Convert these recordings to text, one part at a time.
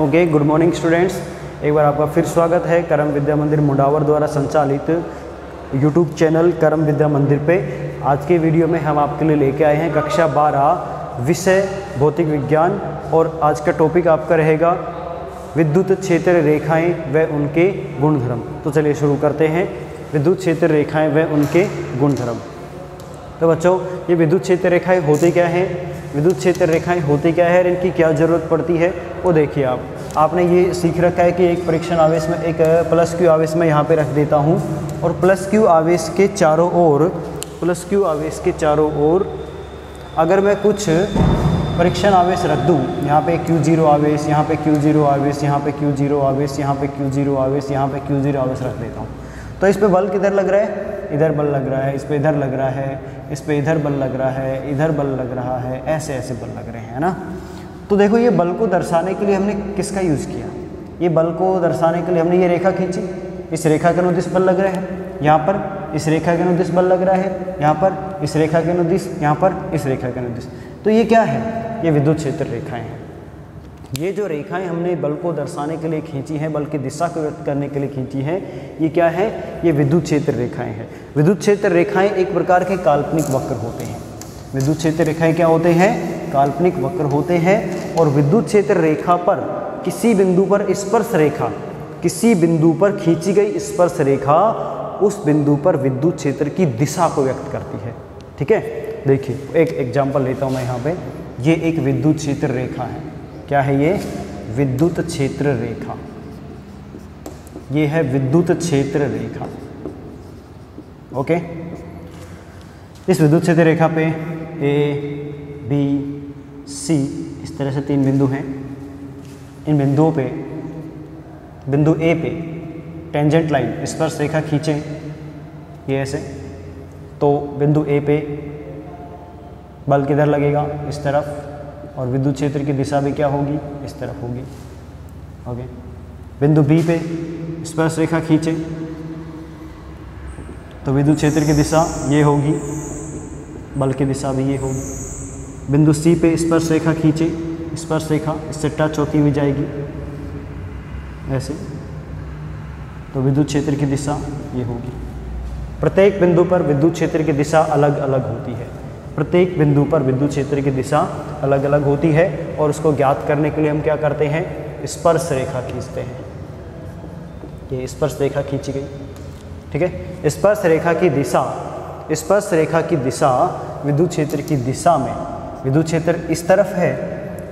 Okay, good morning students. एक बार आपका फिर स्वागत है करम विद्या मंदिर मुंडावर द्वारा संचालित यूट्यूब चैनल करम विद्या मंदिर पे। आज के वीडियो में हम आपके लिए लेके आए हैं कक्षा 12 विषय भौतिक विज्ञान, और आज का टॉपिक आपका रहेगा विद्युत क्षेत्र रेखाएं व उनके गुणधर्म। तो चलिए शुरू करते हैं, विद्युत क्षेत्र रेखाएं व उनके गुणधर्म। तो बच्चों, ये विद्युत क्षेत्र रेखाएं होती क्या हैं, विद्युत क्षेत्र रेखाएं होती क्या है और इनकी क्या ज़रूरत पड़ती है वो देखिए। आपने ये सीख रखा है कि एक परीक्षण आवेश में एक प्लस क्यू आवेश में यहाँ पे रख देता हूँ, और प्लस क्यू आवेश के चारों ओर अगर मैं कुछ परीक्षण आवेश रख दूँ, यहाँ पे Q0 आवेश, यहाँ पे Q0 आवेश, यहाँ पे Q0 आवेश, यहाँ पे Q0 आवेश, यहाँ पे Q0 आवेश रख देता हूँ, तो इस पे बल किधर लग रहा है, इधर बल लग रहा है, इस पे इधर लग रहा है, इस पे इधर बल लग रहा है, इधर बल लग रहा है, ऐसे ऐसे बल लग रहे हैं ना। तो देखो, ये बल को दर्शाने के लिए हमने किसका यूज़ किया, ये बल को दर्शाने के लिए हमने ये रेखा खींची। इस रेखा के अनुदिश बल लग रहे हैं, यहाँ पर इस रेखा के अनुदिश बल लग रहा है, यहाँ पर इस रेखा के अनुदिश, यहाँ पर इस रेखा के अनुदिश। तो ये क्या है, ये विद्युत क्षेत्र रेखाएं हैं। ये जो रेखाएं हमने बल को दर्शाने के लिए खींची हैं, बल की दिशा को व्यक्त करने के लिए खींची हैं, ये क्या है, ये विद्युत क्षेत्र रेखाएं हैं। विद्युत क्षेत्र रेखाएं एक प्रकार के काल्पनिक वक्र होते हैं। विद्युत क्षेत्र रेखाएं क्या होते हैं, काल्पनिक वक्र होते हैं। और विद्युत क्षेत्र रेखा पर किसी बिंदु पर स्पर्श रेखा, किसी बिंदु पर खींची गई स्पर्श रेखा उस बिंदु पर विद्युत क्षेत्र की दिशा को व्यक्त करती है। ठीक है, देखिए एक एग्जाम्पल लेता हूँ मैं यहाँ पे। ये एक विद्युत क्षेत्र रेखा है, क्या है ये, विद्युत क्षेत्र रेखा। ये है विद्युत क्षेत्र रेखा। ओके, इस विद्युत क्षेत्र रेखा पे A, B, C इस तरह से 3 बिंदु हैं। इन बिंदुओं पे, बिंदु A पे टेंजेंट लाइन स्पर्श रेखा खींचें, ये ऐसे, तो बिंदु A पे बल किधर लगेगा, इस तरफ, और विद्युत क्षेत्र की दिशा भी क्या होगी, इस तरफ होगी। ओके, बिंदु B पे स्पर्श रेखा खींचे तो विद्युत क्षेत्र की दिशा ये होगी, बल की दिशा भी ये होगी। बिंदु C पे स्पर्श रेखा खींचे, स्पर्श रेखा इससे टच होती हुई जाएगी ऐसे, तो विद्युत क्षेत्र की दिशा ये होगी। प्रत्येक बिंदु पर विद्युत क्षेत्र की दिशा अलग अलग होती है। प्रत्येक बिंदु पर विद्युत क्षेत्र की दिशा अलग अलग होती है, और उसको ज्ञात करने के लिए हम क्या करते हैं, स्पर्श रेखा खींचते हैं। ये स्पर्श रेखा खींची गई, ठीक है। स्पर्श रेखा की दिशा, स्पर्श रेखा की दिशा विद्युत क्षेत्र की दिशा में, विद्युत क्षेत्र इस तरफ है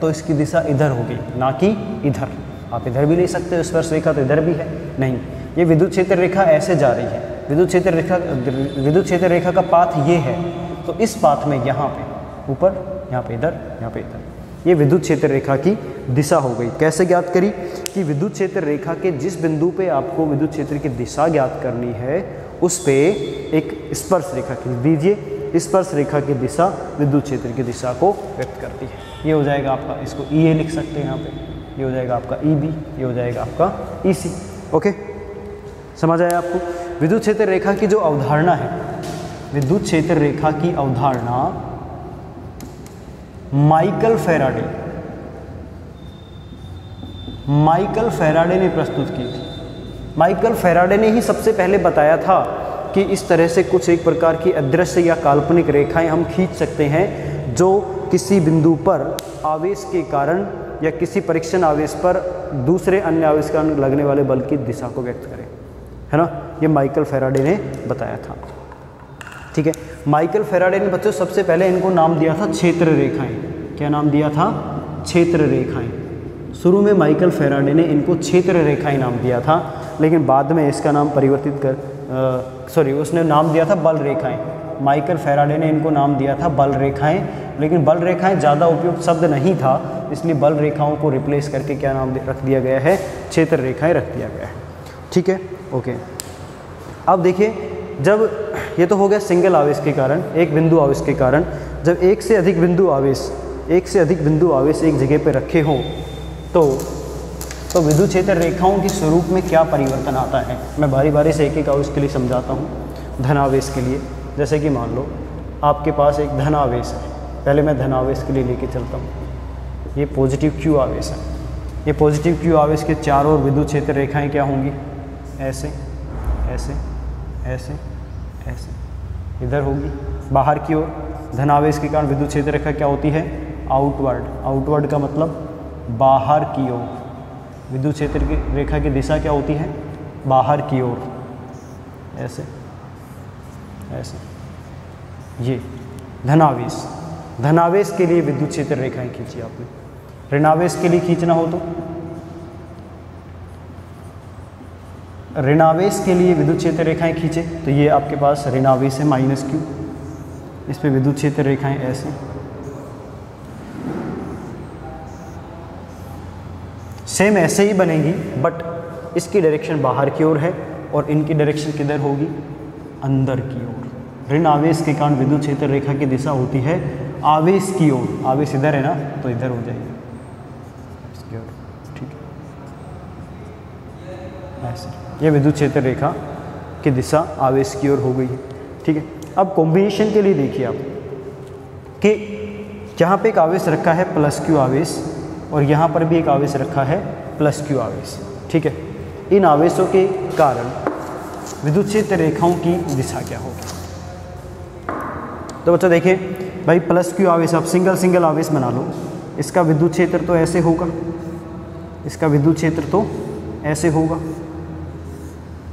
तो इसकी दिशा इधर होगी, ना कि इधर। आप इधर भी ले सकते हो स्पर्श रेखा, तो इधर भी है नहीं, ये विद्युत क्षेत्र रेखा ऐसे जा रही है। विद्युत क्षेत्र रेखा का पाथ ये है, तो इस पाथ में यहाँ पे ऊपर, यहाँ पे इधर, यहाँ पे इधर, ये विद्युत क्षेत्र रेखा की दिशा हो गई। कैसे ज्ञात करी कि विद्युत क्षेत्र रेखा के जिस बिंदु पे आपको विद्युत क्षेत्र की दिशा ज्ञात करनी है, उस पे एक स्पर्श रेखा खींच दीजिए। स्पर्श रेखा की दिशा विद्युत क्षेत्र की दिशा को व्यक्त करती है। ये हो जाएगा आपका, इसको EA लिख सकते हैं यहाँ पे, ये हो जाएगा आपका EB, ये हो जाएगा आपका EC। ओके, समझ आया आपको। विद्युत क्षेत्र रेखा की जो अवधारणा है, विद्युत क्षेत्र रेखा की अवधारणा माइकल फैराडे ने प्रस्तुत की थी। माइकल फैराडे ने ही सबसे पहले बताया था कि इस तरह से कुछ एक प्रकार की अदृश्य या काल्पनिक रेखाएं हम खींच सकते हैं, जो किसी बिंदु पर आवेश के कारण या किसी परीक्षण आवेश पर दूसरे अन्य आवेश के कारण लगने वाले बल की दिशा को व्यक्त करें, है ना। ये माइकल फैराडे ने बताया था, ठीक है। माइकल फैराडे ने बच्चों सबसे पहले इनको नाम दिया था क्षेत्र रेखाएं। क्या नाम दिया था, क्षेत्र रेखाएं। शुरू में माइकल फैराडे ने इनको क्षेत्र रेखाएं नाम दिया था, लेकिन बाद में इसका नाम परिवर्तित कर उसने नाम दिया था बल रेखाएं। माइकल फैराडे ने इनको नाम दिया था बल रेखाएं, लेकिन बल रेखाएं ज़्यादा उपयुक्त शब्द नहीं था, इसलिए बल रेखाओं को रिप्लेस करके क्या नाम रख दिया गया है, क्षेत्र रेखाएं रख दिया गया है, ठीक है। ओके, अब देखिए, जब ये तो हो गया सिंगल आवेश के कारण, एक बिंदु आवेश के कारण, जब एक से अधिक बिंदु आवेश एक जगह पे रखे हों, तो विद्युत क्षेत्र रेखाओं के स्वरूप में क्या परिवर्तन आता है, मैं बारी बारी से एक एक आवेश के लिए समझाता हूँ। धन आवेश के लिए, जैसे कि मान लो आपके पास एक धन आवेश है, पहले मैं धन आवेश के लिए लेके चलता हूँ। ये पॉजिटिव Q आवेश है, ये पॉजिटिव क्यू आवेश के चारों ओर विद्युत क्षेत्र रेखाएं क्या होंगी, ऐसे ऐसे ऐसे ऐसे इधर होगी। बाहर की ओर धन आवेश के कारण विद्युत क्षेत्र रेखा क्या होती है, आउटवर्ड। आउटवर्ड का मतलब बाहर की ओर। विद्युत क्षेत्र की रेखा की दिशा क्या होती है, बाहर की ओर, ऐसे ऐसे। ये धनावेश, धनावेश के लिए विद्युत क्षेत्र रेखाएं खींची आपने। ऋणावेश के लिए खींचना हो तो ऋणावेश के लिए विद्युत क्षेत्र रेखाएं खींचे तो ये आपके पास ऋणावेश है -q, इस पे विद्युत क्षेत्र रेखाएं ऐसे, सेम ऐसे ही बनेगी बट इसकी डायरेक्शन बाहर की ओर है और इनकी डायरेक्शन किधर होगी, अंदर की ओर। ऋण आवेश के कारण विद्युत क्षेत्र रेखा की दिशा होती है आवेश की ओर। आवेश इधर है ना तो इधर हो जाएगी इसकी ओर, ठीक है ऐसे। ये विद्युत क्षेत्र रेखा की दिशा आवेश की ओर हो गई है, ठीक है। अब कॉम्बिनेशन के लिए देखिए आप कि जहाँ पे एक आवेश रखा है +q आवेश और यहाँ पर भी एक आवेश रखा है +q आवेश, ठीक है। इन आवेशों के कारण विद्युत क्षेत्र रेखाओं की दिशा क्या होगी। तो बच्चों देखिए भाई +q आवेश आप सिंगल आवेश बना लो, इसका विद्युत क्षेत्र तो ऐसे होगा, इसका विद्युत क्षेत्र तो ऐसे होगा,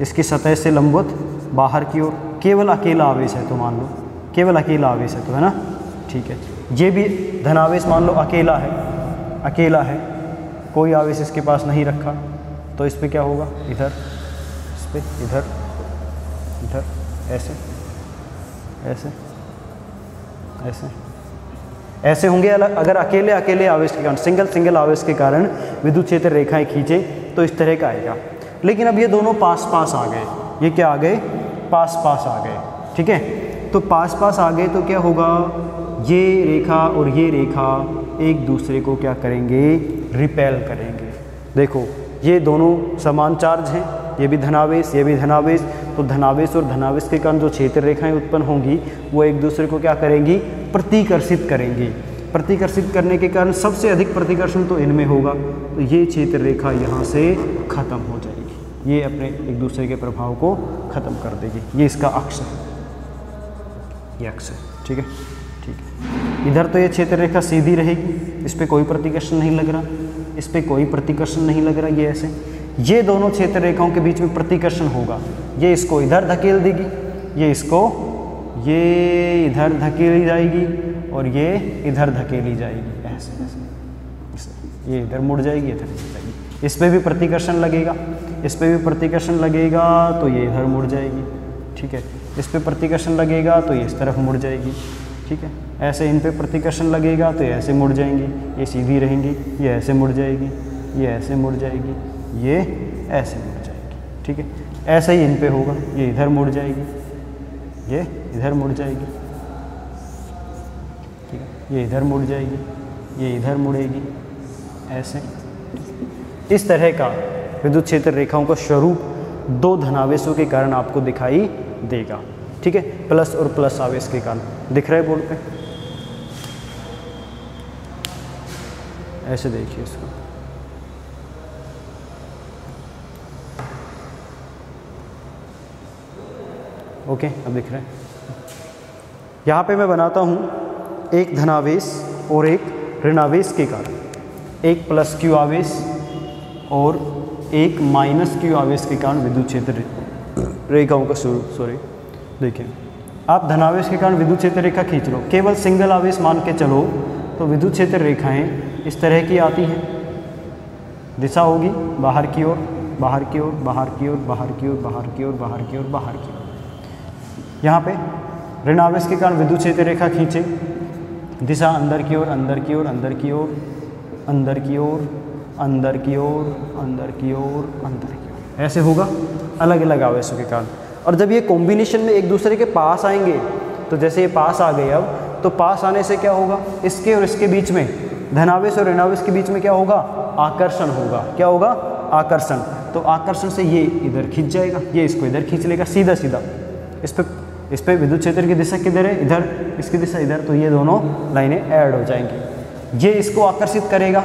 इसकी सतह से लंबवत बाहर की ओर। केवल अकेला आवेश है तो मान लो, केवल अकेला आवेश है तो, है ना, ठीक है। ये भी धनावेश मान लो अकेला है, कोई आवेश इसके पास नहीं रखा तो इस पे क्या होगा, इधर, इस पे इधर, इधर ऐसे ऐसे ऐसे ऐसे होंगे। अगर अकेले आवेश के कारण, सिंगल आवेश के कारण विद्युत क्षेत्र रेखाएं खींचे तो इस तरह का आएगा। लेकिन अब ये दोनों पास आ गए, ये क्या आ गए, पास आ गए, ठीक है। तो पास आ गए तो क्या होगा, ये रेखा और ये रेखा एक दूसरे को क्या करेंगे, रिपेल करेंगे। देखो ये दोनों समान चार्ज हैं, ये भी धनावेश, ये भी धनावेश, तो धनावेश और धनावेश के कारण जो क्षेत्र रेखाएं उत्पन्न होंगी वो एक दूसरे को क्या करेंगी, प्रतिकर्षित करेंगी। प्रतिकर्षित करने के कारण सबसे अधिक प्रतिकर्षण तो इनमें होगा, तो ये क्षेत्र रेखा यहाँ से खत्म हो जाएगी, ये अपने एक दूसरे के प्रभाव को खत्म कर देगी। ये इसका अक्ष है, ये अक्ष है, ठीक है, ठीक है। इधर तो ये क्षेत्र रेखा सीधी रहेगी, इस पर कोई प्रतिकर्षण नहीं लग रहा, इस पर कोई प्रतिकर्षण नहीं लग रहा, ये ऐसे। ये दोनों क्षेत्र रेखाओं के बीच में प्रतिकर्षण होगा, ये इसको इधर धकेल देगी, ये इसको, ये इधर धकेली जाएगी और ये इधर धकेली जाएगी, ऐसे ऐसे, ये इधर मुड़ जाएगी, इधर मुड़ जाएगी। इस पर भी प्रतिकर्षण लगेगा, इस पर भी प्रतिकर्षण लगेगा तो ये इधर मुड़ जाएगी, ठीक है। इस पर प्रतिकर्षण लगेगा तो ये इस तरफ मुड़ जाएगी, ठीक है। ऐसे इन पे प्रतिकर्षण लगेगा तो ये ऐसे मुड़ जाएंगी, ये सीधी रहेंगी, ये ऐसे मुड़ जाएगी, ये ऐसे मुड़ जाएगी, ये ऐसे मुड़ जाएगी, ठीक है। ऐसे ही इन पे होगा, ये इधर मुड़ जाएगी, ये इधर मुड़ जाएगी, ठीक है, ये इधर मुड़ जाएगी, ये इधर मुड़ेगी, ऐसे। इस तरह का विद्युत क्षेत्र रेखाओं का स्वरूप दो धनावेशों के कारण आपको दिखाई देगा, ठीक है। प्लस और प्लस आवेश के कारण दिख रहा है बोर्ड पे, ऐसे देखिए इसको, ओके, अब दिख रहा है। यहाँ पे मैं बनाता हूँ एक धनावेश और एक ऋणावेश के कारण, एक +q आवेश और एक -q आवेश के कारण विद्युत क्षेत्र रेखाओं का स्वरूप। सॉरी, देखिए आप धनावेश के कारण विद्युत क्षेत्र रेखा खींच लो, केवल सिंगल आवेश मान के चलो तो विद्युत क्षेत्र रेखाएं इस तरह की आती हैं, दिशा होगी बाहर की ओर, बाहर की ओर, बाहर की ओर, बाहर की ओर, बाहर की ओर, बाहर की ओर, बाहर की ओर। यहाँ पे ऋण आवेश के कारण विद्युत क्षेत्र रेखा खींचे, दिशा अंदर की ओर, अंदर की ओर, अंदर की ओर, अंदर की ओर, अंदर की ओर, अंदर की ओर, अंदर की ओर, ऐसे होगा अलग अलग आवेशों के कारण। और जब ये कॉम्बिनेशन में एक दूसरे के पास आएंगे, तो जैसे ये पास आ गए अब, तो पास आने से क्या होगा, इसके और इसके बीच में, धनावेश और ऋणावेश के बीच में क्या होगा, आकर्षण होगा। क्या होगा, आकर्षण। तो आकर्षण से ये इधर खींच जाएगा, ये इसको इधर खींच लेगा सीधा सीधा। इस पे विद्युत क्षेत्र की दिशा किधर है, इधर, इसकी दिशा इधर, तो ये दोनों लाइनें ऐड हो जाएंगी। ये इसको आकर्षित करेगा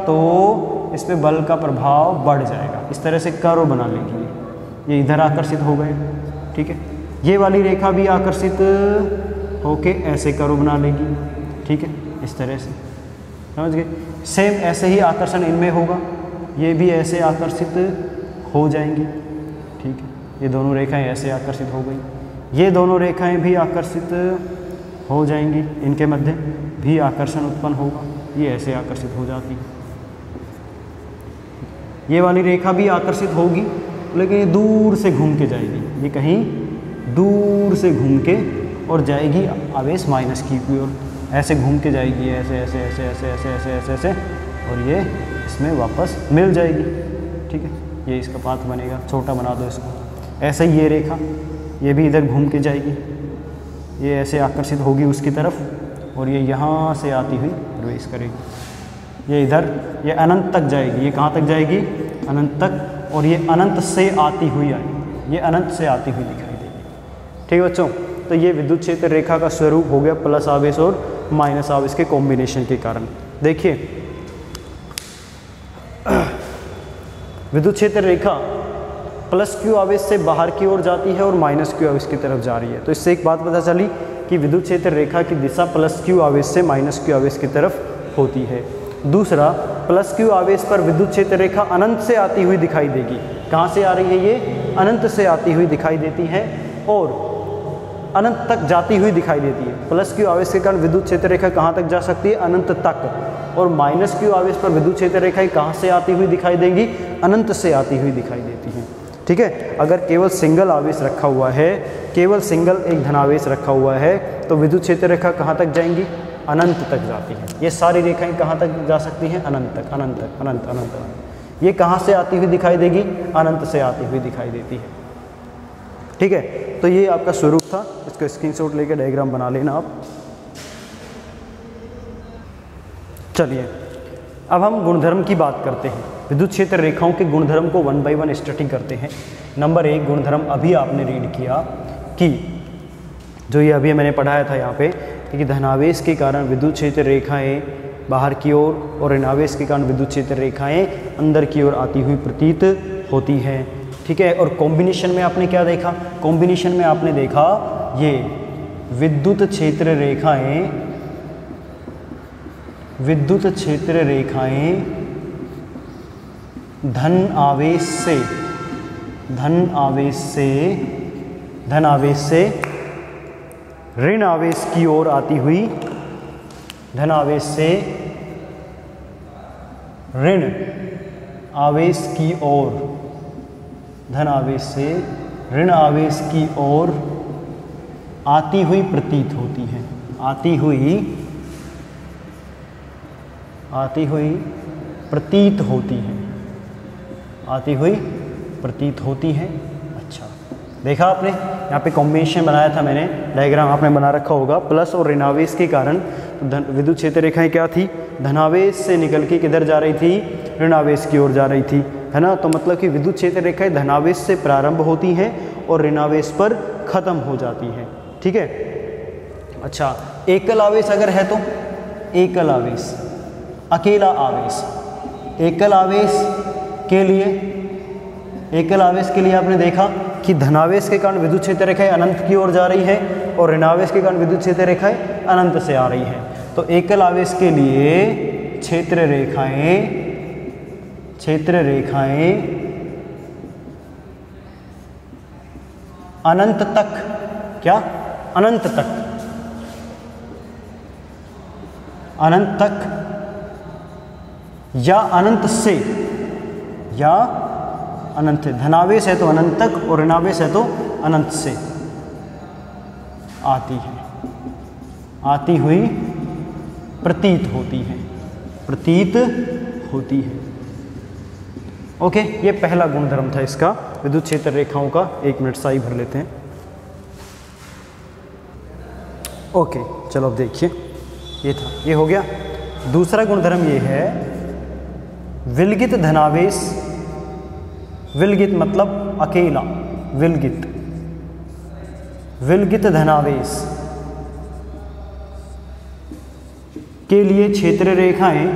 तो इस पे बल का प्रभाव बढ़ जाएगा। इस तरह से कर्व बना लेगी, ये इधर आकर्षित हो गए, ठीक है। ये वाली रेखा भी आकर्षित होके ऐसे कर्व बना लेगी, ठीक है, इस तरह से, समझ गए। सेम ऐसे ही आकर्षण इनमें होगा, ये भी ऐसे आकर्षित हो जाएंगी, ठीक है। ये दोनों रेखाएं ऐसे आकर्षित हो गई, ये दोनों रेखाएं भी आकर्षित हो जाएंगी, इनके मध्य भी आकर्षण उत्पन्न होगा, ये ऐसे आकर्षित हो जाती है। ये वाली रेखा भी आकर्षित होगी, लेकिन ये दूर से घूम के जाएगी, ये कहीं दूर से घूम के और जाएगी आवेश माइनस की ओर, ऐसे घूम के जाएगी, ऐसे ऐसे ऐसे ऐसे ऐसे ऐसे ऐसे ऐसे, और ये इसमें वापस मिल जाएगी, ठीक है। ये इसका पाथ बनेगा, छोटा बना दो इसको। ऐसे ही ये रेखा, ये भी इधर घूम के जाएगी, ये ऐसे आकर्षित होगी उसकी तरफ, और ये यहाँ से आती हुई प्रवेश करेगी, ये इधर, ये अनंत तक जाएगी। ये कहाँ तक जाएगी? अनंत तक, और ये अनंत से आती हुई आएगी, ये अनंत से आती हुई दिखाई देगी, ठीक है बच्चों। तो ये विद्युत क्षेत्र रेखा का स्वरूप हो गया प्लस आवेश और माइनस आवेश के कॉम्बिनेशन के कारण। देखिए विद्युत क्षेत्र रेखा प्लस क्यू आवेश से बाहर की ओर जाती है और माइनस क्यू आवेश की तरफ जा रही है। तो इससे एक बात पता चली कि विद्युत क्षेत्र रेखा की दिशा प्लस क्यू आवेश से माइनस क्यू आवेश की तरफ होती है। दूसरा, प्लस क्यू आवेश पर विद्युत क्षेत्र रेखा अनंत से आती हुई दिखाई देगी। कहाँ से आ रही है? ये अनंत से आती हुई दिखाई देती है और अनंत तक जाती हुई दिखाई देती है। प्लस क्यू आवेश के कारण विद्युत क्षेत्र रेखा कहाँ तक जा सकती है? अनंत तक। और माइनस क्यू आवेश पर विद्युत क्षेत्र रेखाएं कहाँ से आती हुई दिखाई देंगी? अनंत से आती हुई दिखाई देती हैं, ठीक है। अगर केवल सिंगल आवेश रखा हुआ है, केवल सिंगल एक धनावेश रखा हुआ है, तो विद्युत क्षेत्र रेखा कहाँ तक जाएंगी? अनंत तक जाती है। ये सारी रेखाएं कहाँ तक जा सकती हैं? अनंत तक, अनंत तक, अनंत अनंत। ये कहाँ से आती हुई दिखाई देगी? अनंत से आती हुई दिखाई देती है, ठीक है। तो ये आपका स्वरूप था, इसका स्क्रीनशॉट लेके डायग्राम बना लेना आप। चलिए अब हम गुणधर्म की बात करते हैं। विद्युत क्षेत्र रेखाओं के गुणधर्म को 1 by 1 स्टडी करते हैं। नंबर 1 गुणधर्म अभी आपने रीड किया कि जो ये अभी मैंने पढ़ाया था यहाँ पे कि धनावेश के कारण विद्युत क्षेत्र रेखाएं बाहर की ओर और ऋणावेश के कारण विद्युत क्षेत्र रेखाएं अंदर की ओर आती हुई प्रतीत होती हैं, ठीक है। और कॉम्बिनेशन में आपने क्या देखा? कॉम्बिनेशन में आपने देखा ये विद्युत क्षेत्र रेखाएं धन आवेश से ऋण आवेश की ओर आती हुई, धन आवेश से ऋण आवेश की ओर, धन आवेश से ऋण आवेश की ओर आती हुई प्रतीत होती है, आती हुई प्रतीत होती है, आती हुई प्रतीत होती है। अच्छा, देखा आपने यहाँ पे कॉम्बिनेशन बनाया था मैंने, डायग्राम आपने बना रखा होगा। प्लस और ऋणावेश के कारण विद्युत क्षेत्र रेखाएं क्या थी? धनावेश से निकल के किधर जा रही थी? ऋणावेश की ओर जा रही थी, है ना। तो मतलब कि विद्युत क्षेत्र रेखाएं धनावेश से प्रारंभ होती हैं और ऋणावेश पर खत्म हो जाती हैं, ठीक है। अच्छा, एकल आवेश अगर है तो एकल आवेश, अकेला आवेश, एकल आवेश के लिए आपने देखा कि धनावेश के कारण विद्युत क्षेत्र रेखाएं अनंत की ओर जा रही है और ऋणावेश के कारण विद्युत क्षेत्र रेखाएं अनंत से आ रही है। तो एकल आवेश के लिए क्षेत्र रेखाएं अनंत तक, क्या? अनंत तक, अनंत तक या अनंत से, या अनंत, धनावेश है तो अनंत तक और ऋणावेश है तो अनंत से आती है, आती हुई प्रतीत होती है, प्रतीत होती है। ओके, ये पहला गुणधर्म था इसका, विद्युत क्षेत्र रेखाओं का। 1 मिनट साई भर लेते हैं। ओके, चलो अब देखिए, ये था, ये हो गया। दूसरा गुणधर्म ये है विलगित धनावेश, विलगित मतलब अकेला, विलगित धनावेश के लिए क्षेत्र रेखाएं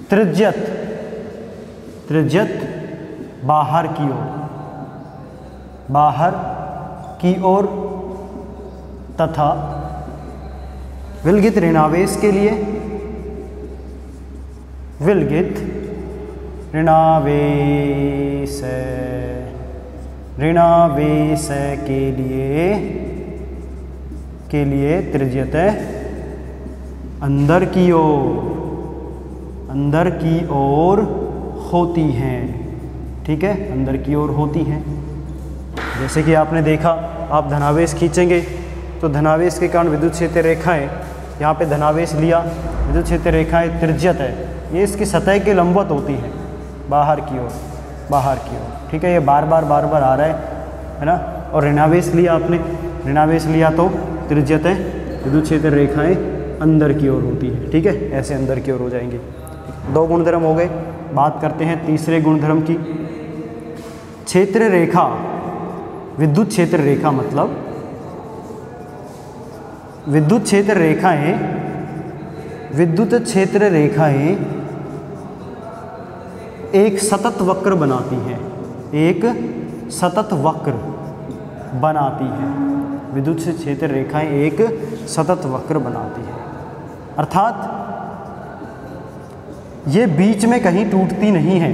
त्रिज्यत बाहर की ओर तथा विलगित ऋणावेश के लिए ऋणावेश के लिए त्रिज्यत अंदर की ओर होती हैं। ठीक है, अंदर की ओर होती हैं। जैसे कि आपने देखा, आप धनावेश खींचेंगे तो धनावेश के कारण विद्युत क्षेत्र रेखाएं, यहाँ पे धनावेश लिया, विद्युत क्षेत्र रेखाएं त्रिज्यत है, ये इसकी सतह के लंबवत होती हैं बाहर की ओर। ठीक है, ये बार बार आ रहा है ना। और ऋणावेश लिया आपने, ऋणावेश लिया तो त्रिज्यत है, विद्युत क्षेत्र रेखाएं अंदर की ओर होती है। ठीक है, ऐसे अंदर की ओर हो जाएंगे। 2 गुणधर्म हो गए। बात करते हैं तीसरे गुणधर्म की। क्षेत्र रेखा, विद्युत क्षेत्र रेखा मतलब विद्युत क्षेत्र रेखाएं एक सतत वक्र बनाती हैं। विद्युत क्षेत्र रेखाएं एक सतत वक्र बनाती हैं, अर्थात ये बीच में कहीं टूटती नहीं है।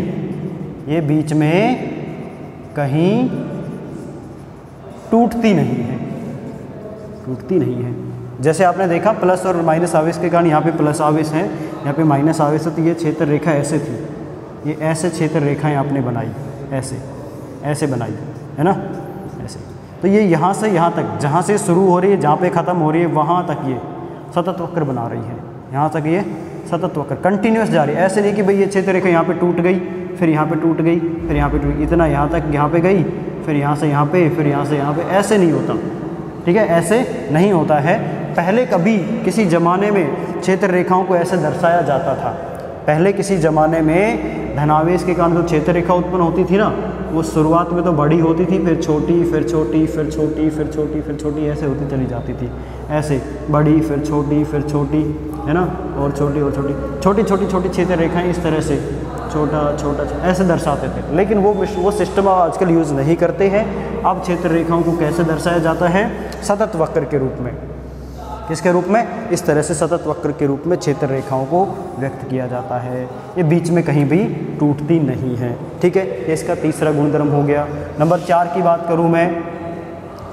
टूटती नहीं है। जैसे आपने देखा, प्लस और माइनस आवेश के कारण यहाँ पे प्लस आवेश है, यहाँ पे माइनस आवेश है, तो ये क्षेत्र रेखा ऐसे थी, ये ऐसे क्षेत्र रेखाएं आपने बनाई, ऐसे बनाई है ना, ऐसे। तो ये यहाँ से यहाँ तक, जहाँ से शुरू हो रही है, जहाँ पे ख़त्म हो रही है, वहाँ तक ये सतत वक्र बना रही है। यहाँ तक ये सतत वक्र कंटिन्यूस जा रही है। ऐसे नहीं कि भाई ये क्षेत्र रेखा यहाँ पे टूट गई, फिर यहाँ पे टूट गई, फिर यहाँ पे टूट, इतना यहाँ तक यहाँ पे गई, फिर यहाँ से यहाँ पे, फिर यहाँ से यहाँ पे, ऐसे नहीं होता। ठीक है, ऐसे नहीं होता है। पहले कभी किसी ज़माने में क्षेत्र रेखाओं को ऐसे दर्शाया जाता था। पहले किसी ज़माने में धनावेश के कारण जो क्षेत्र रेखा उत्पन्न होती थी ना, वो शुरुआत में तो बड़ी होती थी, फिर छोटी, फिर छोटी, फिर छोटी, फिर छोटी, फिर छोटी, ऐसे होती चली जाती थी। ऐसे बड़ी, फिर छोटी, फिर छोटी, है ना, और छोटी और छोटी, छोटी छोटी छोटी क्षेत्र रेखाएं इस तरह से छोटा छोटा ऐसे दर्शाते थे। लेकिन वो सिस्टम आजकल यूज़ नहीं करते हैं। अब क्षेत्र रेखाओं को कैसे दर्शाया जाता है? सतत वक्र के रूप में। किसके रूप में? इस तरह से सतत वक्र के रूप में क्षेत्र रेखाओं को व्यक्त किया जाता है। ये बीच में कहीं भी टूटती नहीं है। ठीक है, ये इसका तीसरा गुणधर्म हो गया। नंबर 4 की बात करूं मैं,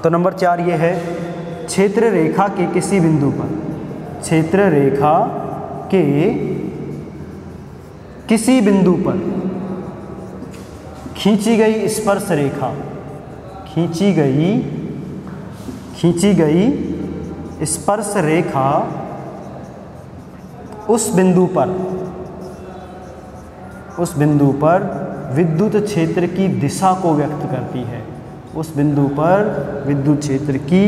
तो नंबर 4 ये है, क्षेत्र रेखा के किसी बिंदु पर, क्षेत्र रेखा के किसी बिंदु पर खींची गई स्पर्श रेखा, खींची गई स्पर्श रेखा उस बिंदु पर विद्युत क्षेत्र की दिशा को व्यक्त करती है। उस बिंदु पर विद्युत क्षेत्र की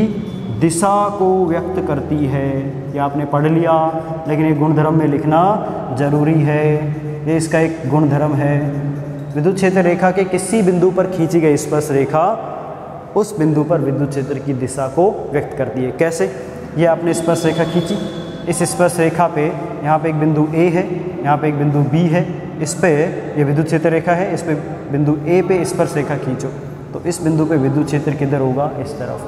दिशा को व्यक्त करती है। ये आपने पढ़ लिया, लेकिन एक गुणधर्म में लिखना जरूरी है। ये इसका एक गुणधर्म है। विद्युत क्षेत्र रेखा के किसी बिंदु पर खींची गई स्पर्श रेखा उस बिंदु पर विद्युत क्षेत्र की दिशा को व्यक्त करती है। कैसे? ये आपने स्पर्श रेखा खींची, इस स्पर्श रेखा पे यहाँ पे एक बिंदु A है, यहाँ पे एक बिंदु B है, इस पे ये विद्युत क्षेत्र रेखा है, इस पे बिंदु A पे स्पर्श रेखा खींचो, तो इस बिंदु पे विद्युत क्षेत्र किधर होगा? इस तरफ।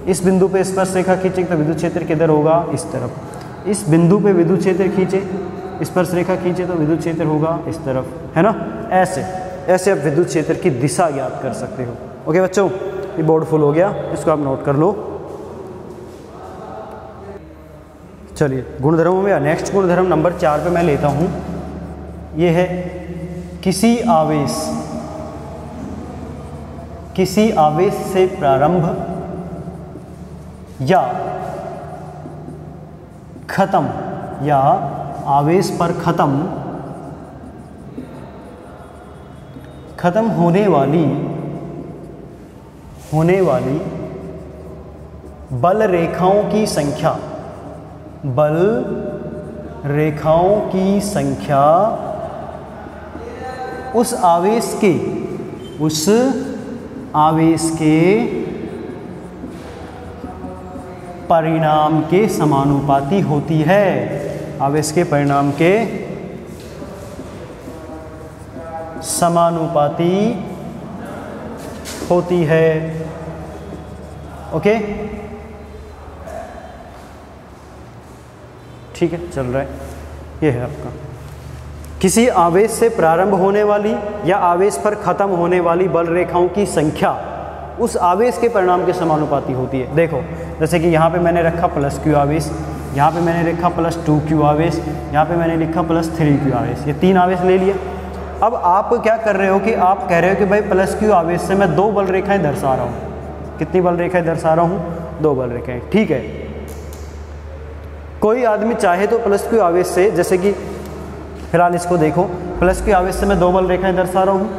इस बिंदु पे स्पर्श रेखा खींचे तो विद्युत क्षेत्र किधर होगा? इस तरफ। इस बिंदु पे विद्युत क्षेत्र खींचे, स्पर्श रेखा खींचे तो विद्युत क्षेत्र होगा इस तरफ, है ना। ऐसे आप विद्युत क्षेत्र की दिशा ज्ञात कर सकते हो। ओके बच्चों, ये बोर्ड फुल हो गया, इसको आप नोट कर लो। चलिए गुणधर्मों में नेक्स्ट गुणधर्म नंबर 4 पे मैं लेता हूँ। ये है किसी आवेश से प्रारंभ या खत्म, या आवेश पर खत्म होने वाली बल रेखाओं की संख्या उस आवेश के परिणाम के समानुपाती होती है। आवेश के परिणाम के समानुपाती होती है। ओके, ठीक है, चल रहा है। ये है आपका किसी आवेश से प्रारंभ होने वाली या आवेश पर खत्म होने वाली बल रेखाओं की संख्या उस आवेश के परिणाम के समानुपाती होती है। देखो, जैसे कि यहाँ पे मैंने रखा प्लस क्यू आवेश, यहाँ पे मैंने लिखा प्लस 2q आवेश, यहाँ पे मैंने लिखा प्लस 3q आवेश, ये 3 आवेश ले लिया। अब आप क्या कर रहे हो कि आप कह रहे हो कि भाई प्लस q आवेश से मैं 2 बल रेखाएं दर्शा रहा हूँ। कितनी बल रेखाएं दर्शा रहा हूँ? 2 बल रेखाएं। ठीक है, कोई आदमी चाहे तो प्लस q आवेश से, जैसे कि फिलहाल इसको देखो, प्लस q आवेश से मैं 2 बल रेखाएं दर्शा रहा हूँ,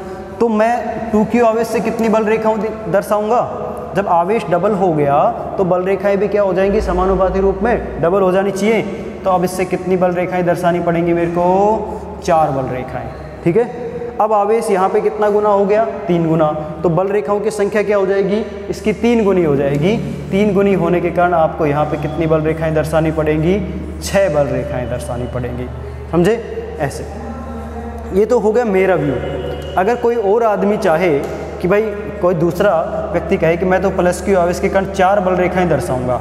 तो मैं 2q आवेश से कितनी बल रेखाओं दर्शाऊंगा? जब आवेश डबल हो गया तो बल रेखाएं भी क्या हो जाएंगी? समानुपाती रूप में डबल हो जानी चाहिए। तो अब इससे कितनी बल रेखाएं दर्शानी पड़ेंगी मेरे को? 4 बल रेखाएं। ठीक है, अब आवेश यहाँ पे कितना गुना हो गया? 3 गुना। तो बल रेखाओं की संख्या क्या हो जाएगी? इसकी 3 गुनी हो जाएगी। 3 गुनी होने के कारण आपको यहाँ पे कितनी बल रेखाएं दर्शानी पड़ेंगी? 6 बल रेखाएं दर्शानी पड़ेंगी। समझे? ऐसे। ये तो हो गया मेरा व्यू। अगर कोई और आदमी चाहे कि भाई कोई दूसरा व्यक्ति कहे कि मैं तो प्लस q आवेश के कारण 4 बल रेखाएं दर्शाऊंगा,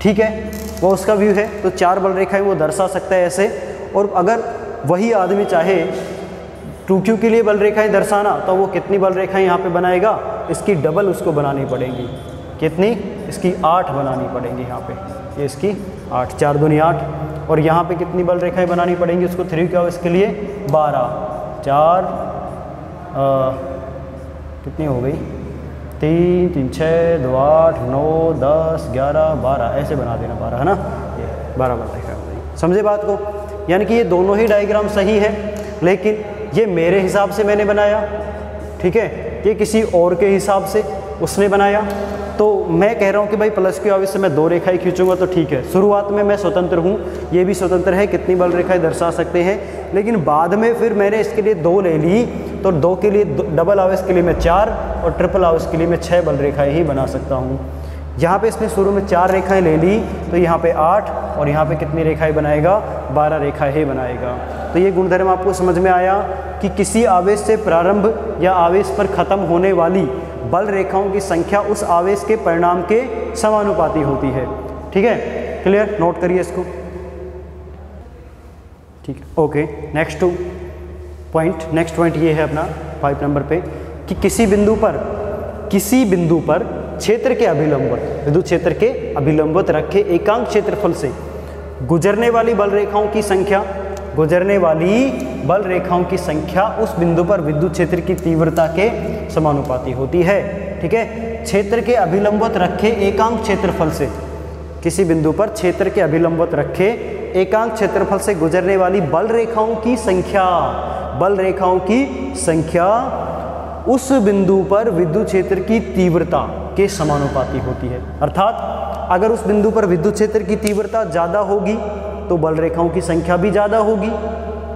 ठीक है, वो उसका व्यू है, तो 4 बल रेखाएं वो दर्शा सकता है ऐसे। और अगर वही आदमी चाहे 2q के लिए बल रेखाएं दर्शाना, तो वो कितनी बल रेखाएं यहाँ पे बनाएगा? इसकी डबल उसको बनानी पड़ेगी। कितनी? इसकी 8 बनानी पड़ेंगी यहाँ पे। ये इसकी 8, 4 दूनी 8। और यहाँ पे कितनी बल रेखाएं बनानी पड़ेंगी उसको 3q आवेश के लिए? 12, 4 कितनी हो गई? 3, 3, 6, 2, 8, 9, 10, 11, 12, ऐसे बना देना 12, है ना? ये 12 बल रेखा हो गई। समझे बात को? यानी कि ये दोनों ही डायग्राम सही है, लेकिन ये मेरे हिसाब से मैंने बनाया, ठीक है, ये किसी और के हिसाब से उसने बनाया। तो मैं कह रहा हूँ कि भाई प्लस q आवेश से मैं 2 रेखाएं खींचूंगा तो ठीक है, शुरुआत में मैं स्वतंत्र हूँ, ये भी स्वतंत्र है, कितनी बल रेखाएं दर्शा सकते हैं। लेकिन बाद में फिर मैंने इसके लिए 2 ले ली, तो 2 के लिए डबल आवेश के लिए मैं 4 और ट्रिपल आवेश के लिए मैं 6 बल रेखाएं ही बना सकता हूँ। यहाँ पे इसने शुरू में 4 रेखाएं ले ली, तो यहाँ पे 8 और यहाँ पे कितनी रेखाएं बनाएगा? 12 रेखाएं ही बनाएगा। तो ये गुणधर्म आपको समझ में आया कि किसी आवेश से प्रारंभ या आवेश पर खत्म होने वाली बल रेखाओं की संख्या उस आवेश के परिणाम के समानुपाती होती है। ठीक है, क्लियर? नोट करिए इसको। ठीक है, ओके। नेक्स्ट पॉइंट ये है अपना 5 नंबर पे कि किसी बिंदु पर क्षेत्र के अभिलंबवत, विद्युत क्षेत्र के अभिलंबवत रखे एकांक क्षेत्रफल से गुजरने वाली बल रेखाओं की संख्या उस बिंदु पर विद्युत क्षेत्र की तीव्रता के समानुपाती होती है। ठीक है, क्षेत्र के अभिलंबवत रखे एकांक क्षेत्रफल से, किसी बिंदु पर क्षेत्र के अभिलंबवत रखे एकांक क्षेत्रफल से गुजरने वाली बल रेखाओं की संख्या उस बिंदु पर विद्युत क्षेत्र की तीव्रता के समानुपाती होती है। अर्थात अगर उस बिंदु पर विद्युत क्षेत्र की तीव्रता ज़्यादा होगी तो बल रेखाओं की संख्या भी ज़्यादा होगी,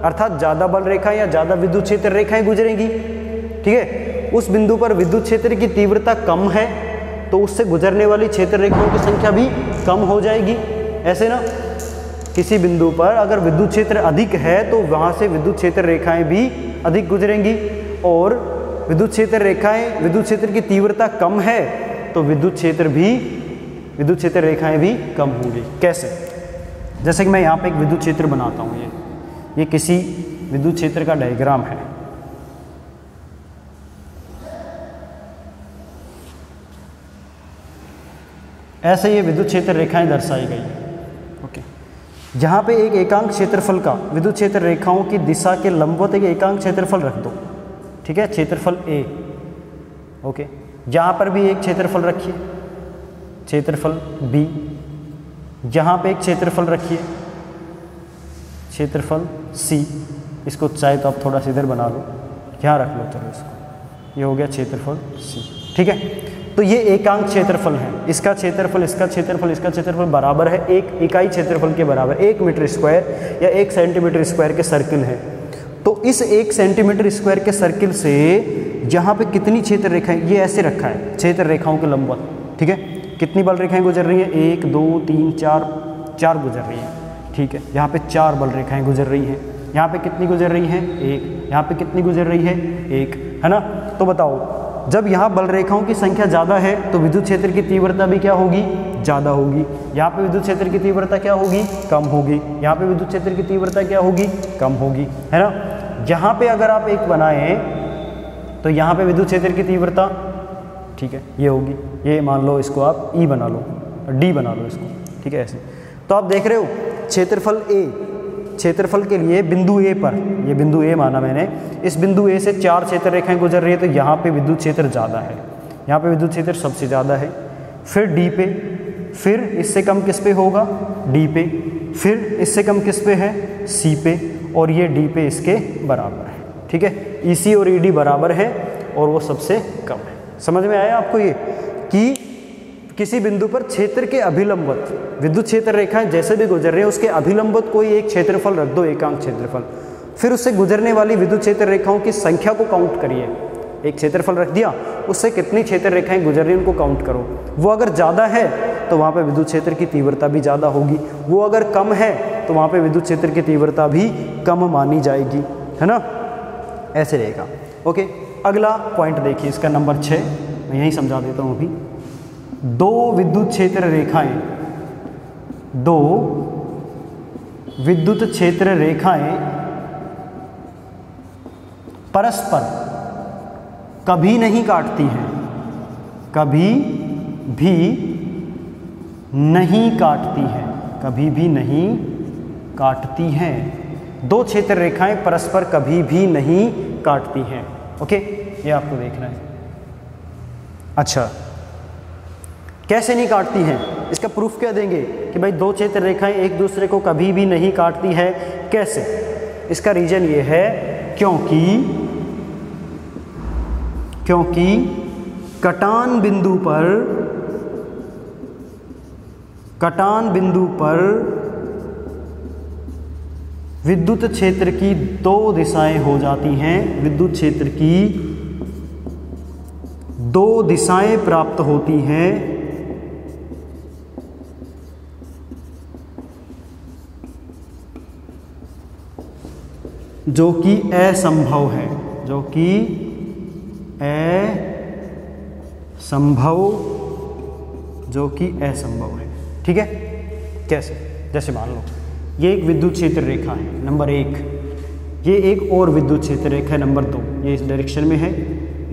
अर्थात ज़्यादा बल रेखाएं या ज़्यादा विद्युत क्षेत्र रेखाएं गुजरेंगी। ठीक है, उस बिंदु पर विद्युत क्षेत्र की तीव्रता कम है तो उससे गुजरने वाली क्षेत्र रेखाओं की संख्या भी कम हो जाएगी। ऐसे ना, किसी बिंदु पर अगर विद्युत क्षेत्र अधिक है तो वहाँ से विद्युत क्षेत्र रेखाएं भी अधिक गुजरेंगी, और विद्युत क्षेत्र की तीव्रता कम है तो विद्युत क्षेत्र रेखाएं भी कम होंगी। कैसे? जैसे कि मैं यहाँ पे एक विद्युत क्षेत्र बनाता हूँ, ये किसी विद्युत क्षेत्र का डायग्राम है। ऐसे ये विद्युत क्षेत्र रेखाएं दर्शाई गई। ओके, यहाँ पे एक एकांक क्षेत्रफल का विद्युत क्षेत्र रेखाओं की दिशा के लंबवत एक एकांक क्षेत्रफल रख दो। ठीक है, क्षेत्रफल A। ओके, यहाँ पर भी एक क्षेत्रफल रखिए, क्षेत्रफल B। यहाँ पे एक क्षेत्रफल रखिए, क्षेत्रफल C। इसको चाहे तो आप थोड़ा सा इधर बना लो, यहाँ रख लो, चलो इसको, ये हो गया क्षेत्रफल C। ठीक है, तो ये एकांक क्षेत्रफल है, इसका क्षेत्रफल बराबर है एक इकाई क्षेत्रफल के बराबर, 1 मीटर स्क्वायर या 1 सेंटीमीटर स्क्वायर के सर्किल है। तो इस 1 सेंटीमीटर स्क्वायर के सर्किल से यहाँ पे कितनी क्षेत्र रेखाएं, ये ऐसे रखा है क्षेत्र रेखाओं के लंबवत। ठीक है, कितनी बल रेखाएं गुजर रही हैं? 1 2 3 4, 4 गुजर रही हैं, ठीक है। यहाँ पे 4 बल रेखाएं गुजर रही हैं। यहाँ पे कितनी गुजर रही हैं? 1। यहाँ पे कितनी गुजर रही है? 1, है ना। तो बताओ, जब यहाँ बल रेखाओं की संख्या ज़्यादा है तो विद्युत क्षेत्र की तीव्रता भी क्या होगी? ज़्यादा होगी। यहाँ पे विद्युत क्षेत्र की तीव्रता क्या होगी? कम होगी। यहाँ पे विद्युत क्षेत्र की तीव्रता क्या होगी? कम होगी, है ना। यहाँ पे अगर आप एक बनाएं तो यहाँ पे विद्युत क्षेत्र की तीव्रता, ठीक है, ये होगी, ये मान लो, इसको आप E बना लो, D बना लो इसको, ठीक है, ऐसे। तो आप देख रहे हो क्षेत्रफल A, क्षेत्रफल के लिए बिंदु A पर, ये बिंदु A माना मैंने, इस बिंदु A से 4 क्षेत्र रेखाएं गुजर रही है, तो यहाँ पे विद्युत क्षेत्र ज़्यादा है, यहाँ पे विद्युत क्षेत्र सबसे ज़्यादा है। फिर D पे, फिर इससे कम किस पे होगा? D पे, फिर इससे कम किस पे है? C पे, और ये D पे इसके बराबर है, ठीक है। EC और ED बराबर है और वो सबसे कम है। समझ में आया आपको ये कि किसी बिंदु पर क्षेत्र के अभिलंबवत विद्युत क्षेत्र रेखाएं जैसे भी गुजर रहे हैं उसके अभिलंबवत कोई एक क्षेत्रफल रख दो, एकांक क्षेत्रफल, फिर उससे गुजरने वाली विद्युत क्षेत्र रेखाओं की संख्या को काउंट करिए। एक क्षेत्रफल रख दिया, उससे कितनी क्षेत्र रेखाएं गुजर रही हैं उनको काउंट करो। वो अगर ज़्यादा है तो वहाँ पे विद्युत क्षेत्र की तीव्रता भी ज़्यादा होगी, वो अगर कम है तो वहाँ पे विद्युत क्षेत्र की तीव्रता भी कम मानी जाएगी, है ना। ऐसे रहेगा। ओके, अगला पॉइंट देखिए, इसका नंबर 6, मैं यही समझा देता हूँ अभी। 2 विद्युत क्षेत्र रेखाएं, 2 विद्युत क्षेत्र रेखाएं परस्पर कभी नहीं काटती हैं, कभी भी नहीं काटती हैं, कभी भी नहीं काटती हैं। 2 क्षेत्र रेखाएं परस्पर कभी भी नहीं काटती हैं। ओके, ये आपको देखना है। अच्छा, कैसे नहीं काटती हैं? इसका प्रूफ क्या देंगे कि भाई 2 क्षेत्र रेखाएं एक दूसरे को कभी भी नहीं काटती है? कैसे? इसका रीजन ये है क्योंकि कटान बिंदु पर विद्युत क्षेत्र की 2 दिशाएं हो जाती हैं, विद्युत क्षेत्र की 2 दिशाएं प्राप्त होती हैं, जो कि असंभव है, जो कि असंभव है, ठीक है। कैसे? जैसे मान लो ये एक विद्युत क्षेत्र रेखा है नंबर 1, ये एक और विद्युत क्षेत्र रेखा है नंबर 2, ये इस डायरेक्शन में है,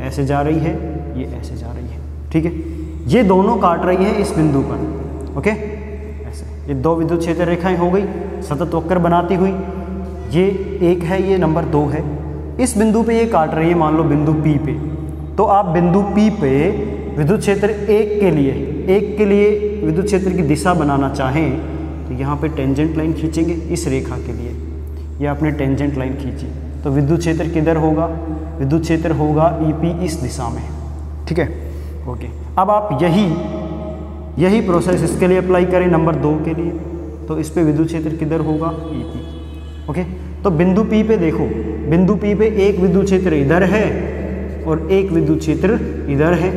ऐसे जा रही है, ये ऐसे जा रही है, ठीक है। ये दोनों काट रही है इस बिंदु पर, ओके, ऐसे। ये 2 विद्युत क्षेत्र रेखाएं हो गई सतत वक्र बनाती हुई, ये एक है, ये नंबर 2 है। इस बिंदु पे ये काट रही है, मान लो बिंदु P पे, तो आप बिंदु P पे विद्युत क्षेत्र 1 के लिए विद्युत क्षेत्र की दिशा बनाना चाहें तो यहाँ पे टेंजेंट लाइन खींचेंगे इस रेखा के लिए, ये आपने टेंजेंट लाइन खींची, तो विद्युत क्षेत्र किधर होगा? विद्युत क्षेत्र होगा EP इस दिशा में, ठीक है। ओके, अब आप यही प्रोसेस इसके लिए अप्लाई करें नंबर 2 के लिए, तो इस पे विद्युत क्षेत्र किधर होगा? EP। ओके, तो बिंदु P पे देखो, बिंदु P पे एक विद्युत क्षेत्र इधर है और एक विद्युत क्षेत्र इधर है।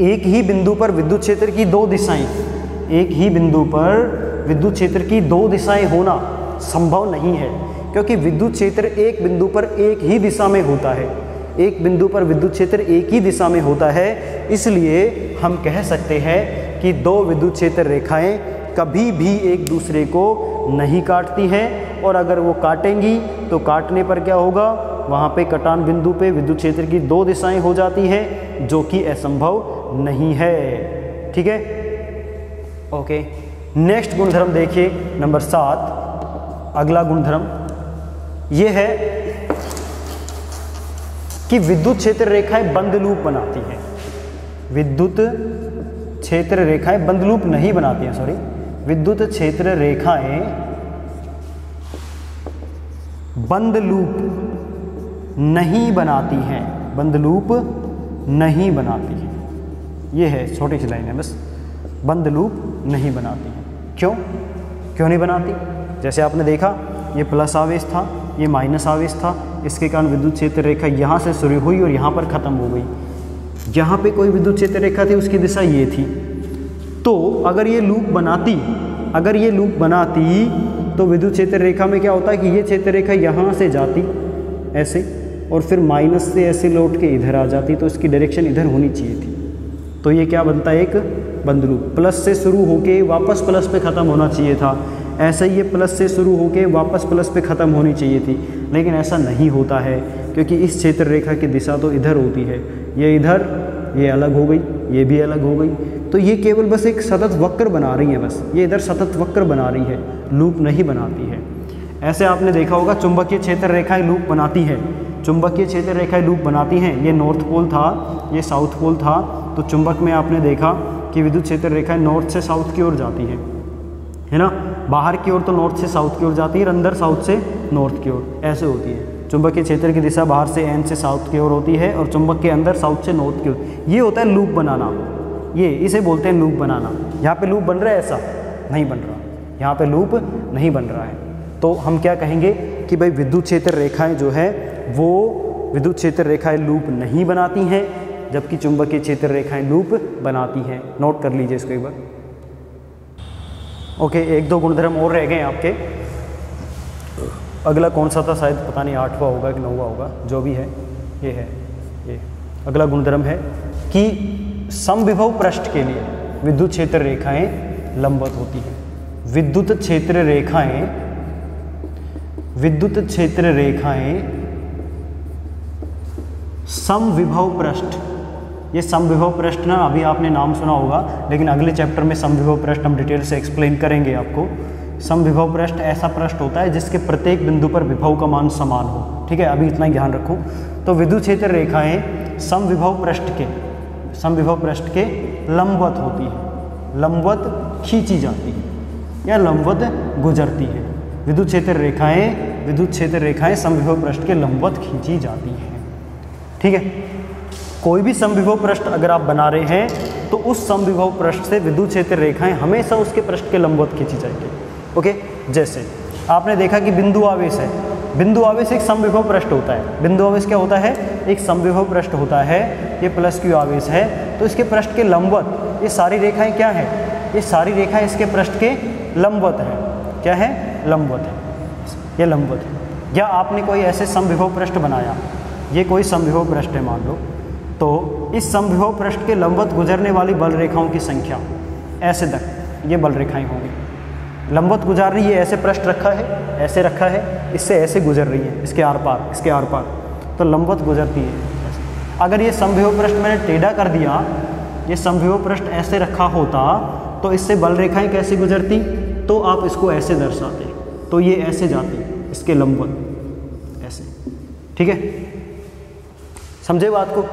एक ही बिंदु पर विद्युत क्षेत्र की 2 दिशाएं, एक ही बिंदु पर विद्युत क्षेत्र की 2 दिशाएं होना संभव नहीं है, क्योंकि विद्युत क्षेत्र एक बिंदु पर एक ही दिशा में होता है, एक बिंदु पर विद्युत क्षेत्र एक ही दिशा में होता है। इसलिए हम कह सकते हैं कि 2 विद्युत क्षेत्र रेखाएं कभी भी एक दूसरे को नहीं काटती हैं, और अगर वो काटेंगी तो काटने पर क्या होगा? वहाँ पे कटान बिंदु पे विद्युत क्षेत्र की 2 दिशाएं हो जाती हैं, जो कि असंभव नहीं है, ठीक है। ओके, नेक्स्ट गुणधर्म देखिए नंबर 7। अगला गुणधर्म ये है कि विद्युत क्षेत्र रेखाएं बंद लूप बनाती हैं। विद्युत क्षेत्र रेखाएं बंद लूप नहीं बनाती हैं, सॉरी, विद्युत क्षेत्र रेखाएं बंद लूप नहीं बनाती हैं, बंद लूप नहीं बनाती हैं। ये है छोटी सी लाइन है बस, बंद लूप नहीं बनाती हैं। क्यों नहीं बनाती? जैसे आपने देखा, ये प्लस आवेश था, ये माइनस आवेश था, इसके कारण विद्युत क्षेत्र रेखा यहाँ से शुरू हुई और यहाँ पर ख़त्म हो गई। यहाँ पे कोई विद्युत क्षेत्र रेखा थी, उसकी दिशा ये थी, तो अगर ये लूप बनाती तो विद्युत क्षेत्र रेखा में क्या होता है कि ये क्षेत्र रेखा यहाँ से जाती ऐसे और फिर माइनस से ऐसे लौट के इधर आ जाती, तो इसकी डायरेक्शन इधर होनी चाहिए थी। तो ये क्या बनता है, एक बंद लूप। प्लस से शुरू होके वापस प्लस पे ख़त्म होना चाहिए था, ऐसे ही ये प्लस से शुरू होके वापस प्लस पे ख़त्म होनी चाहिए थी, लेकिन ऐसा नहीं होता है क्योंकि इस क्षेत्र रेखा की दिशा तो इधर होती है, ये इधर, ये अलग हो गई, ये भी अलग हो गई, तो ये केवल बस एक सतत वक्र बना रही है, बस ये इधर सतत वक्र बना रही है, लूप नहीं बनाती है। ऐसे आपने देखा होगा चुंबकीय क्षेत्र रेखाएं लूप बनाती है, चुंबकीय क्षेत्र रेखाएं लूप बनाती हैं। ये नॉर्थ पोल था, ये साउथ पोल था, तो चुंबक में आपने देखा कि विद्युत क्षेत्र रेखाएं नॉर्थ से साउथ की ओर जाती है ना, बाहर की ओर तो नॉर्थ से साउथ की ओर जाती है, अंदर साउथ से नॉर्थ की ओर, ऐसे होती है। चुंबकीय क्षेत्र की दिशा बाहर से एन से साउथ की ओर होती है और चुंबक के अंदर साउथ से नॉर्थ की ओर। ये होता है लूप बनाना, ये इसे बोलते हैं लूप बनाना। यहाँ पे लूप बन रहा है, ऐसा नहीं बन रहा, यहाँ पे लूप नहीं बन रहा है। तो हम क्या कहेंगे कि भाई विद्युत क्षेत्र रेखाएं जो है वो विद्युत क्षेत्र रेखाएं लूप नहीं बनाती हैं, जबकि चुंबकीय क्षेत्र रेखाएं लूप बनाती हैं। नोट कर लीजिए इसको एक बार। ओके, एक दो गुणधर्म और रह गए आपके। अगला कौन सा था, शायद पता नहीं 8वां होगा कि 9वां होगा, जो भी है ये है। ये अगला गुणधर्म है कि समविभव पृष्ठ के लिए विद्युत क्षेत्र रेखाएं लंबवत होती हैं। विद्युत क्षेत्र रेखाएं समविभव पृष्ठ, ये समविभव पृष्ठ ना अभी आपने नाम सुना होगा, लेकिन अगले चैप्टर में समविभव पृष्ठ हम डिटेल से एक्सप्लेन करेंगे आपको। समविभव पृष्ठ ऐसा पृष्ठ होता है जिसके प्रत्येक बिंदु पर विभव का मान समान हो, ठीक है, अभी इतना ही ध्यान रखो। तो विद्युत क्षेत्र रेखाएं समविभव पृष्ठ के लंबवत होती है, लंबवत खींची जाती है या लंबवत गुजरती है। विद्युत क्षेत्र रेखाएं समविभव पृष्ठ के लंबवत खींची जाती हैं, ठीक है। कोई भी समविभव पृष्ठ अगर आप बना रहे हैं तो उस समविभव पृष्ठ से विद्युत क्षेत्र रेखाएं हमेशा उसके पृष्ठ के लंबवत खींची जाएगी। ओके, जैसे आपने देखा कि बिंदु आवेश है, बिंदु आवेश एक समविभव पृष्ठ होता है। बिंदु आवेश क्या होता है, एक समविभव पृष्ठ होता है। ये प्लस क्यू आवेश है, तो इसके पृष्ठ के लंबवत ये सारी रेखाएं क्या है, ये सारी रेखाएं इसके पृष्ठ के लंबवत है। क्या है, लंबवत है, ये लंबवत है। या आपने कोई ऐसे समविभव पृष्ठ बनाया, ये कोई समविभव पृष्ठ है मान लो, तो इस समविभव पृष्ठ के लंबवत गुजरने वाली बल रेखाओं की संख्या ऐसे तक ये बल रेखाएं होंगी। लंबवत गुजार रही है, ऐसे पृष्ठ रखा है, ऐसे रखा है, इससे ऐसे गुजर रही है, इसके आर पार, इसके आर पार, तो लंबवत गुजरती है। अगर ये समविभव पृष्ठ मैंने टेढ़ा कर दिया, ये समविभव पृष्ठ ऐसे रखा होता तो इससे बल रेखाएं कैसे गुजरती, तो आप इसको ऐसे दर्शाते, तो ये ऐसे जाती इसके लंबवत ऐसे, ठीक है, समझे बात को।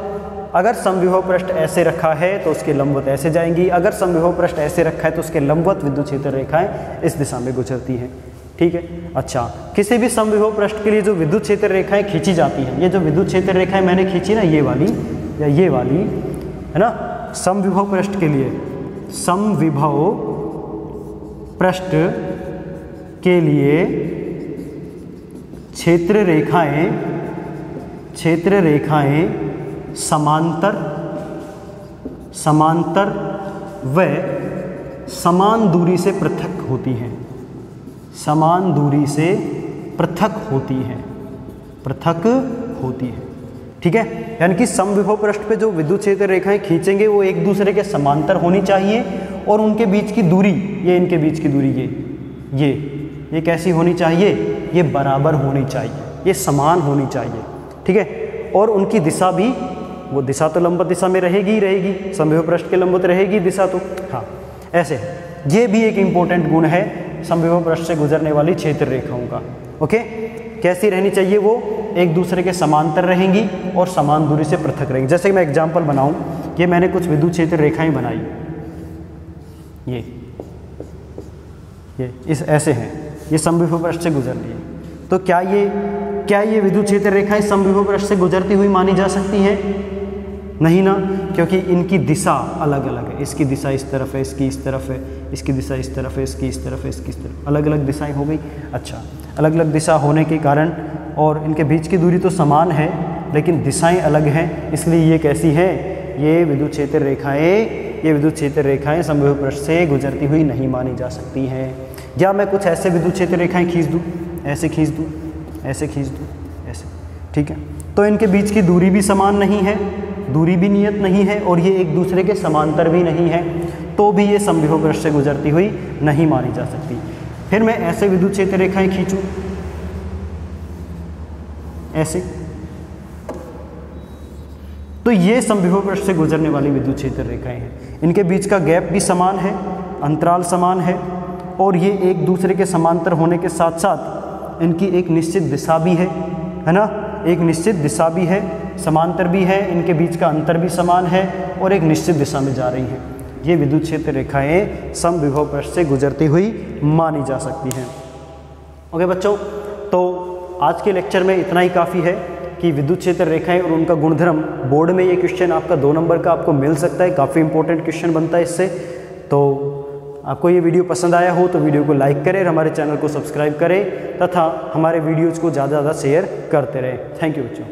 अगर समविभव पृष्ठ ऐसे रखा है तो उसके लंबवत ऐसे जाएंगी, अगर समविभव पृष्ठ ऐसे रखा है तो उसके लंबवत विद्युत क्षेत्र रेखाएं इस दिशा में गुजरती हैं, ठीक है। अच्छा, किसी भी समविभव पृष्ठ के लिए जो विद्युत क्षेत्र रेखाएं खींची जाती हैं, ये जो विद्युत क्षेत्र रेखाएं मैंने खींची ना, ये वाली या ये वाली है ना, समविभव पृष्ठ के लिए, समविभव पृष्ठ के लिए क्षेत्र रेखाएं समांतर व समान दूरी से पृथक होती हैं, समान दूरी से पृथक होती हैं, ठीक है। यानी कि समविभव पृष्ठ पे जो विद्युत क्षेत्र रेखाएं खींचेंगे वो एक दूसरे के समांतर होनी चाहिए और उनके बीच की दूरी, ये इनके बीच की दूरी, ये कैसी होनी चाहिए, ये बराबर होनी चाहिए, ये समान होनी चाहिए, ठीक है। और उनकी दिशा भी, वो दिशा तो लंबवत दिशा में रहेगी ही रहेगी, समविभव पृष्ठ के लंबवत रहेगी दिशा तो, हाँ ऐसे। ये भी एक इम्पोर्टेंट गुण है समविभव पृष्ठ से गुजरने वाली क्षेत्र रेखाओं का। ओके, कैसी रहनी चाहिए, वो एक दूसरे के समांतर रहेंगी और समान दूरी से पृथक रहेंगी। जैसे मैं एग्जाम्पल बनाऊं, ये मैंने कुछ विद्युत क्षेत्र रेखाएं बनाई, ये इस ऐसे हैं, ये समविभव पृष्ठ से गुजर रही है, तो क्या ये विद्युत क्षेत्र रेखाएं समविभव पृष्ठ से गुजरती हुई मानी जा सकती हैं? नहीं ना, क्योंकि इनकी दिशा अलग अलग है। इसकी दिशा इस तरफ है, इसकी इस तरफ है, इसकी दिशा इस तरफ है, इसकी इस तरफ है, इसकी इस तरफ, अलग अलग दिशाएं हो गई। अच्छा, अलग अलग दिशा होने के कारण और इनके बीच की दूरी तो समान है लेकिन दिशाएं अलग हैं, इसलिए ये कैसी हैं, ये विद्युत क्षेत्र रेखाएं ये विद्युत क्षेत्र रेखाएं समविभव पृष्ठ से गुजरती हुई नहीं मानी जा सकती हैं। या मैं कुछ ऐसे विद्युत क्षेत्र रेखाएं खींच दूँ, ऐसे खींच दूँ, ऐसे खींच दूँ, ऐसे, ठीक है। तो इनके बीच की दूरी भी समान नहीं है, दूरी भी नियत नहीं है, और ये एक दूसरे के समांतर भी नहीं है, तो भी ये समविभव पृष्ठ से गुजरती हुई नहीं मानी जा सकती। फिर मैं ऐसे विद्युत क्षेत्र रेखाएं खींचूं, ऐसे, तो ये समविभव पृष्ठ से गुजरने वाली विद्युत क्षेत्र रेखाएं हैं। इनके बीच का गैप भी समान है, अंतराल समान है, और ये एक दूसरे के समांतर होने के साथ साथ इनकी एक निश्चित दिशा भी है ना, एक निश्चित दिशा भी है, समांतर भी है, इनके बीच का अंतर भी समान है और एक निश्चित दिशा में जा रही है। ये विद्युत क्षेत्र रेखाएं समविभव पृष्ठ से गुजरती हुई मानी जा सकती हैं। ओके बच्चों, तो आज के लेक्चर में इतना ही काफ़ी है कि विद्युत क्षेत्र रेखाएं और उनका गुणधर्म। बोर्ड में ये क्वेश्चन आपका 2 नंबर का आपको मिल सकता है, काफ़ी इंपॉर्टेंट क्वेश्चन बनता है इससे। तो आपको ये वीडियो पसंद आया हो तो वीडियो को लाइक करें और हमारे चैनल को सब्सक्राइब करें तथा हमारे वीडियोज़ को ज़्यादा से ज़्यादा शेयर करते रहें। थैंक यू बच्चों।